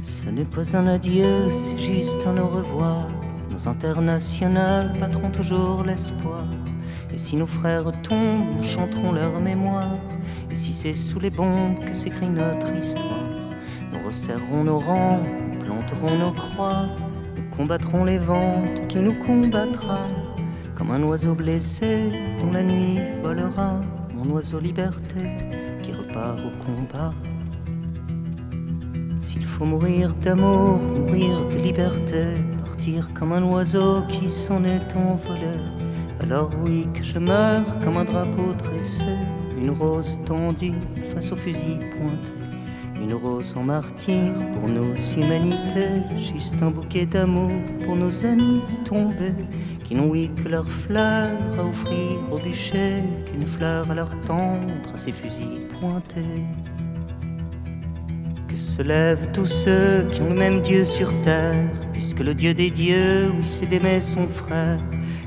Ce n'est pas un adieu, c'est juste un au revoir. Nos internationales battront toujours l'espoir. Et si nos frères tombent, nous chanterons leur mémoire. Et si c'est sous les bombes que s'écrit notre histoire, nous resserrerons nos rangs, nous planterons nos croix. Nous combattrons les vents qui nous combattra. Comme un oiseau blessé dont la nuit volera. Mon oiseau liberté qui repart au combat. S'il faut mourir d'amour, mourir de liberté, partir comme un oiseau qui s'en est envolé, alors oui que je meurs comme un drapeau dressé, une rose tendue face au fusil pointé, une rose en martyr pour nos humanités, juste un bouquet d'amour pour nos amis tombés, qui n'ont oui que leurs fleurs à offrir au bûcher, qu'une fleur à leur tendre à ces fusils pointés. Que se lèvent tous ceux qui ont le même Dieu sur terre, puisque le Dieu des dieux, oui, c'est d'aimer son frère.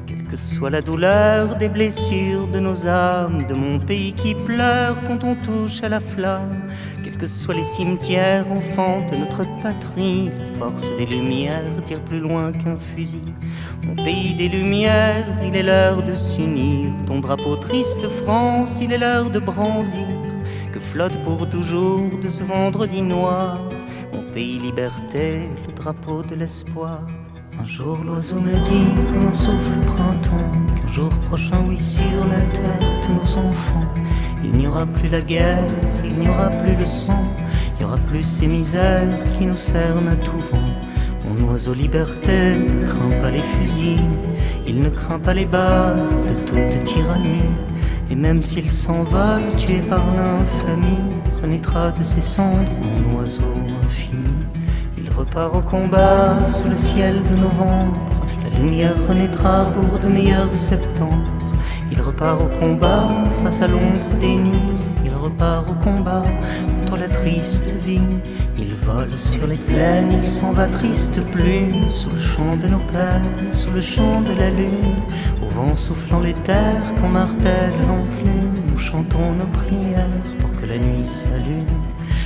Quelle que soit la douleur des blessures de nos âmes, de mon pays qui pleure quand on touche à la flamme, quels que soient les cimetières, enfants de notre patrie, la force des lumières tire plus loin qu'un fusil. Mon pays des lumières, il est l'heure de s'unir. Ton drapeau triste France, il est l'heure de brandir. Que flotte pour toujours de ce vendredi noir mon pays liberté, le drapeau de l'espoir. Un jour l'oiseau me dit comme un souffle le printemps, qu'un jour prochain, oui, sur la terre de nos enfants, il n'y aura plus la guerre, il n'y aura plus le sang, il n'y aura plus ces misères qui nous cernent à tout vent. Mon oiseau liberté ne craint pas les fusils, il ne craint pas les balles de toute tyrannie. Et même s'il s'envole, tué par l'infamie, renaîtra de ses cendres mon oiseau infini. Il repart au combat sous le ciel de novembre, la lumière renaîtra pour de meilleurs septembre. Il repart au combat face à l'ombre des nuits, il repart au combat contre la triste vie. Il vole sur les plaines, il s'en va triste plume, sous le chant de nos peines, sous le chant de la lune, au vent soufflant les terres quand martèle l'enclume. Nous chantons nos prières pour que la nuit s'allume.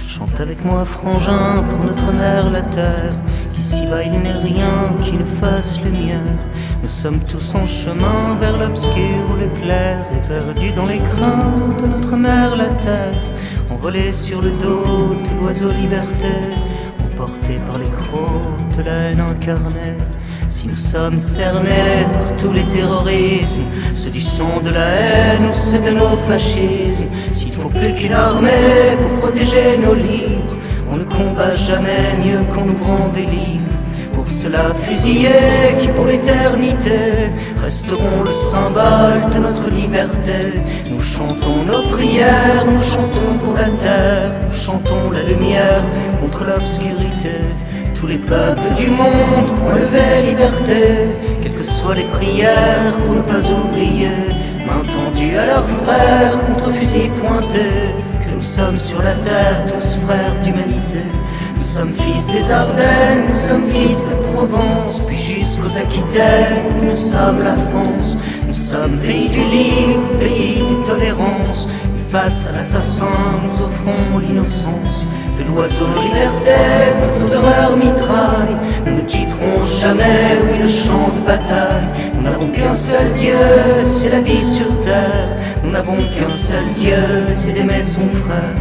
Chante avec moi frangin pour notre mère la terre, qu'ici-bas il n'est rien qui ne fasse lumière. Nous sommes tous en chemin vers l'obscur ou le clair, et perdus dans les craintes de notre mère la terre, envolés sur le dos de l'oiseau liberté, emportés par les crocs de la haine incarnée. Si nous sommes cernés par tous les terrorismes, ceux du sang de la haine ou ceux de nos fascismes, s'il faut plus qu'une armée pour protéger nos livres, on ne combat jamais mieux qu'en ouvrant des livres. Pour cela fusillés qui pour l'éternité resteront le symbole de notre liberté. Nous chantons nos prières, nous chantons pour la terre, nous chantons la lumière contre l'obscurité. Tous les peuples du monde pour lever liberté, quelles que soient les prières pour ne pas oublier, main tendue à leurs frères contre fusil pointé, que nous sommes sur la terre tous frères d'humanité. Nous sommes fils des Ardennes, nous sommes fils de Provence, puis jusqu'aux Aquitaines, nous sommes la France. Nous sommes pays du libre, pays des tolérances. Face à l'assassin, nous offrons l'innocence de l'oiseau liberté face aux horreurs mitrailles. Nous ne quitterons jamais, oui, le champ de bataille. Nous n'avons qu'un seul Dieu, c'est la vie sur terre. Nous n'avons qu'un seul Dieu, c'est d'aimer son frère.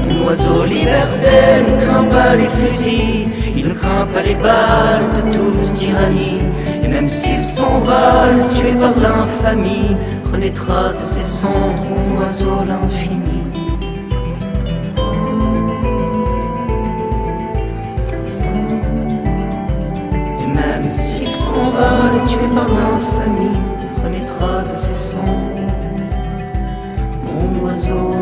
Mon oiseau liberté ne craint pas les fusils, il ne craint pas les balles de toute tyrannie. Et même s'il s'envole, tué par l'infamie, renaîtra de ses cendres mon oiseau l'infini. Et même s'il s'envole, tué par l'infamie, renaîtra de ses cendres mon oiseau